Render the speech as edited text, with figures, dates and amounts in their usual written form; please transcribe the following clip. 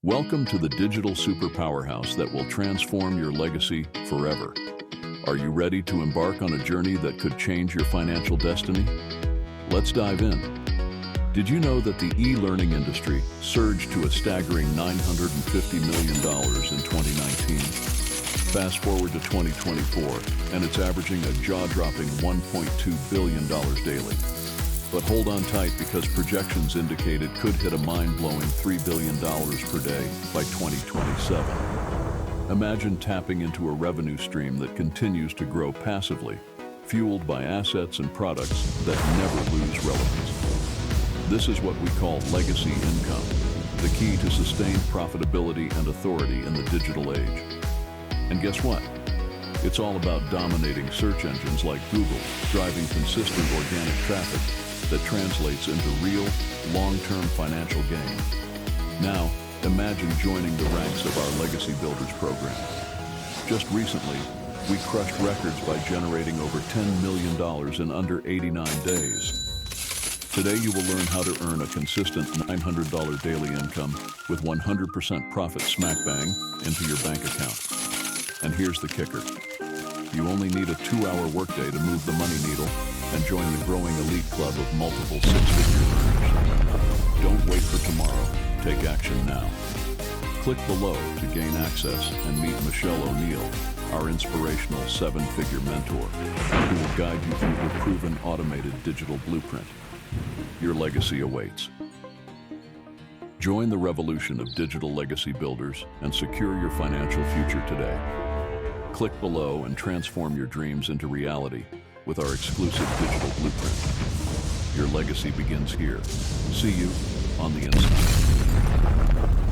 Welcome to the digital super powerhouse that will transform your legacy forever. Are you ready to embark on a journey that could change your financial destiny? Let's dive in. Did you know that the e-learning industry surged to a staggering $950 million in 2019? Fast forward to 2024, and it's averaging a jaw-dropping $1.2 billion daily. But hold on tight because projections indicate it could hit a mind-blowing $3 billion per day by 2027. Imagine tapping into a revenue stream that continues to grow passively, fueled by assets and products that never lose relevance. This is what we call legacy income, the key to sustained profitability and authority in the digital age. And guess what? It's all about dominating search engines like Google, driving consistent organic traffic that translates into real, long-term financial gain. Now, imagine joining the ranks of our Legacy Builders program. Just recently, we crushed records by generating over $10 million in under 89 days. Today, you will learn how to earn a consistent $900 daily income with 100% profit smack bang into your bank account. And here's the kicker. You only need a 2-hour workday to move the money needle and join the growing elite club of multiple six-figure earners. Don't wait for tomorrow. Take action now. Click below to gain access and meet Michelle O'Neill, our inspirational 7-figure mentor, who will guide you through her proven automated digital blueprint. Your legacy awaits. Join the revolution of digital legacy builders and secure your financial future today. Click below and transform your dreams into reality with our exclusive digital blueprint. Your legacy begins here. See you on the inside.